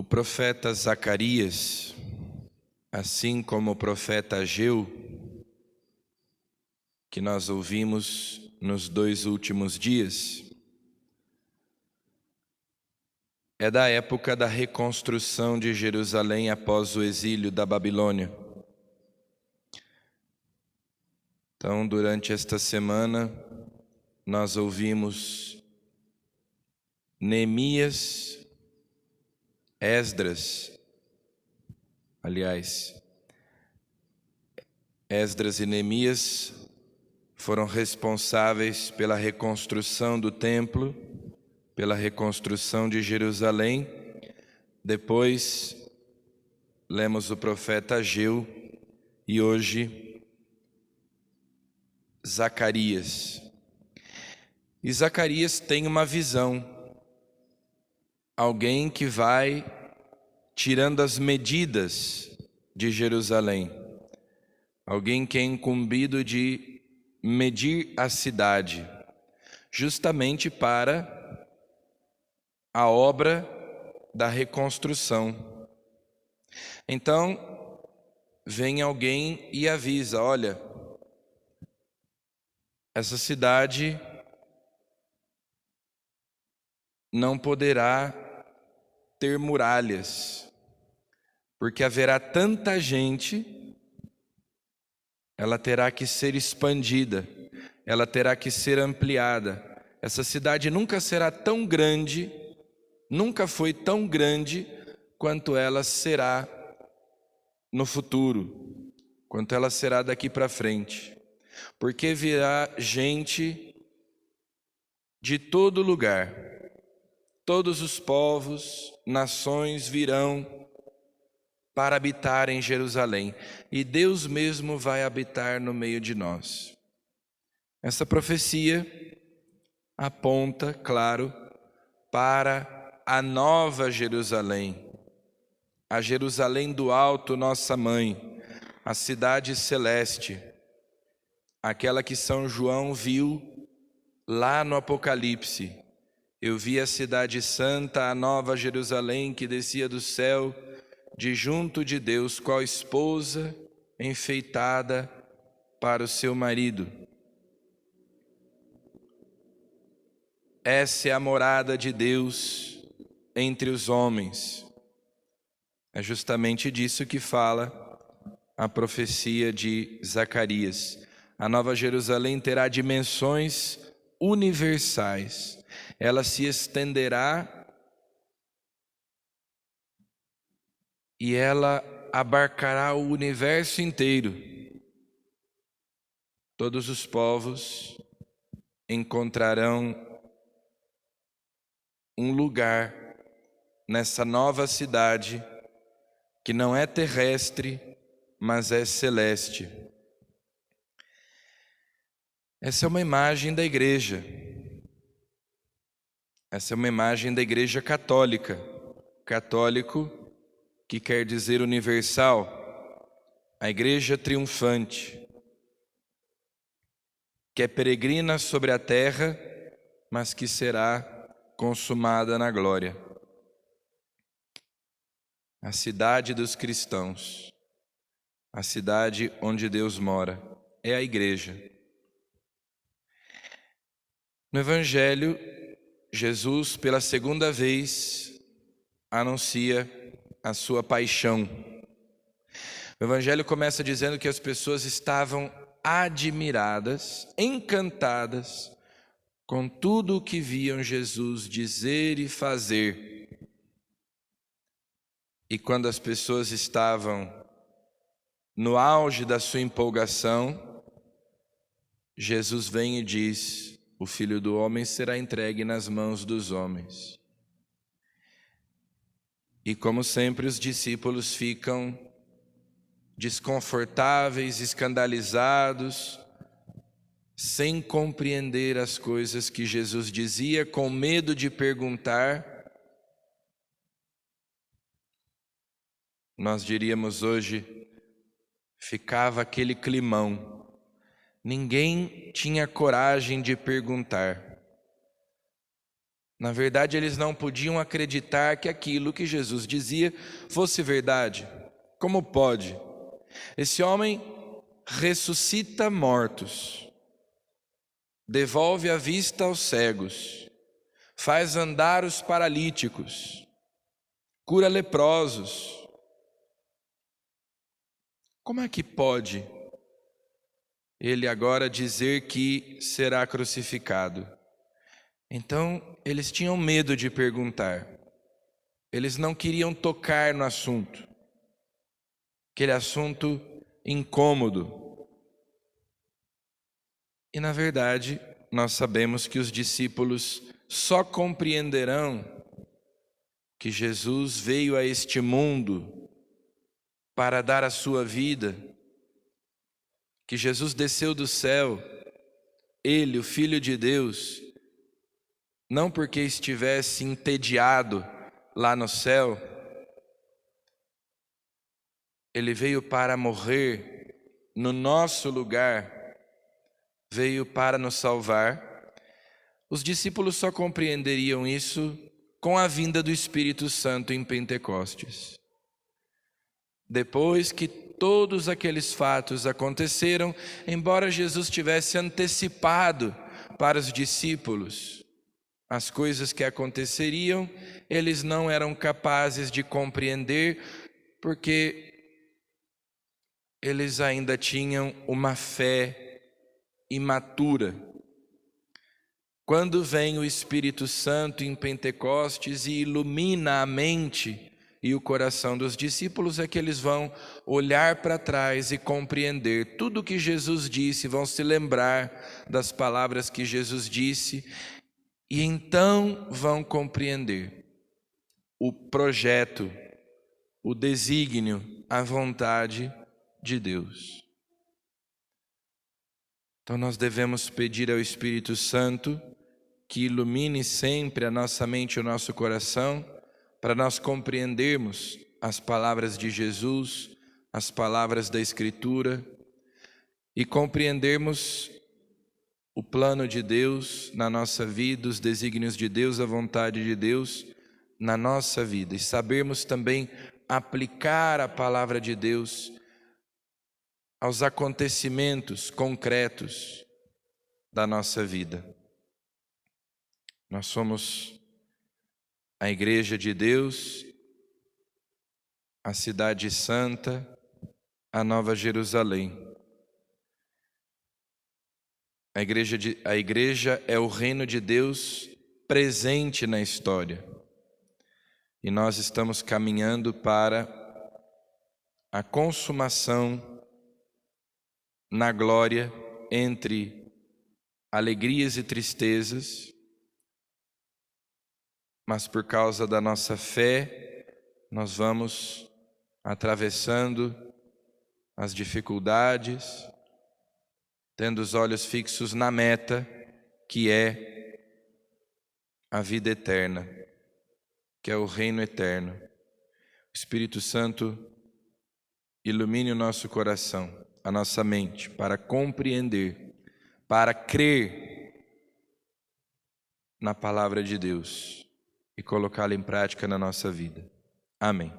O profeta Zacarias, assim como o profeta Ageu, que nós ouvimos nos 2 últimos dias, é da época da reconstrução de Jerusalém após o exílio da Babilônia. Então, durante esta semana, nós ouvimos Neemias, Esdras e Neemias foram responsáveis pela reconstrução do templo, pela reconstrução de Jerusalém. Depois, lemos o profeta Ageu e hoje, Zacarias. E Zacarias tem uma visão, alguém que vai tirando as medidas de Jerusalém, alguém que é incumbido de medir a cidade, justamente para a obra da reconstrução. Então, vem alguém e avisa: olha, essa cidade não poderá ter muralhas, porque haverá tanta gente, ela terá que ser expandida, ela terá que ser ampliada. Essa cidade nunca será tão grande, nunca foi tão grande quanto ela será no futuro, quanto ela será daqui para frente, porque virá gente de todo lugar, todos os povos, nações virão para habitar em Jerusalém, e Deus mesmo vai habitar no meio de nós. Essa profecia aponta, claro, para a nova Jerusalém, a Jerusalém do alto, nossa mãe, a cidade celeste, aquela que São João viu lá no Apocalipse. Eu vi a cidade santa, a nova Jerusalém, que descia do céu, de junto de Deus, qual esposa enfeitada para o seu marido. Essa é a morada de Deus entre os homens. É justamente disso que fala a profecia de Zacarias. A nova Jerusalém terá dimensões universais. Ela se estenderá e ela abarcará o universo inteiro. Todos os povos encontrarão um lugar nessa nova cidade que não é terrestre, mas é celeste. Essa é uma imagem da igreja. Essa é uma imagem da igreja católica. Católico, que quer dizer universal. A igreja triunfante, que é peregrina sobre a terra, mas que será consumada na glória. A cidade dos cristãos, a cidade onde Deus mora, é a igreja. No Evangelho, Jesus, pela segunda vez, anuncia a sua paixão. O Evangelho começa dizendo que as pessoas estavam admiradas, encantadas com tudo o que viam Jesus dizer e fazer. E quando as pessoas estavam no auge da sua empolgação, Jesus vem e diz: o Filho do Homem será entregue nas mãos dos homens. E como sempre, os discípulos ficam desconfortáveis, escandalizados, sem compreender as coisas que Jesus dizia, com medo de perguntar. Nós diríamos hoje, ficava aquele climão. Ninguém tinha coragem de perguntar. Na verdade, eles não podiam acreditar que aquilo que Jesus dizia fosse verdade. Como pode? Esse homem ressuscita mortos, devolve a vista aos cegos, faz andar os paralíticos, cura leprosos. Como é que pode ele agora dizer que será crucificado? Então, eles tinham medo de perguntar. Eles não queriam tocar no assunto. Aquele assunto incômodo. E, na verdade, nós sabemos que os discípulos só compreenderão que Jesus veio a este mundo para dar a sua vida, que Jesus desceu do céu, Ele, o Filho de Deus, não porque estivesse entediado lá no céu, Ele veio para morrer no nosso lugar, veio para nos salvar. Os discípulos só compreenderiam isso com a vinda do Espírito Santo em Pentecostes. Depois que todos aqueles fatos aconteceram, embora Jesus tivesse antecipado para os discípulos as coisas que aconteceriam, eles não eram capazes de compreender, porque eles ainda tinham uma fé imatura. Quando vem o Espírito Santo em Pentecostes e ilumina a mente e o coração dos discípulos, é que eles vão olhar para trás e compreender tudo o que Jesus disse, vão se lembrar das palavras que Jesus disse, e então vão compreender o projeto, o desígnio, a vontade de Deus. Então nós devemos pedir ao Espírito Santo que ilumine sempre a nossa mente e o nosso coração, para nós compreendermos as palavras de Jesus, as palavras da Escritura, e compreendermos o plano de Deus na nossa vida, os desígnios de Deus, a vontade de Deus na nossa vida, e sabermos também aplicar a palavra de Deus aos acontecimentos concretos da nossa vida. Nós somos a Igreja de Deus, a Cidade Santa, a Nova Jerusalém. A igreja é o reino de Deus presente na história. E nós estamos caminhando para a consumação na glória entre alegrias e tristezas, mas por causa da nossa fé, nós vamos atravessando as dificuldades, tendo os olhos fixos na meta, que é a vida eterna, que é o reino eterno. O Espírito Santo ilumine o nosso coração, a nossa mente, para compreender, para crer na palavra de Deus e colocá-la em prática na nossa vida. Amém.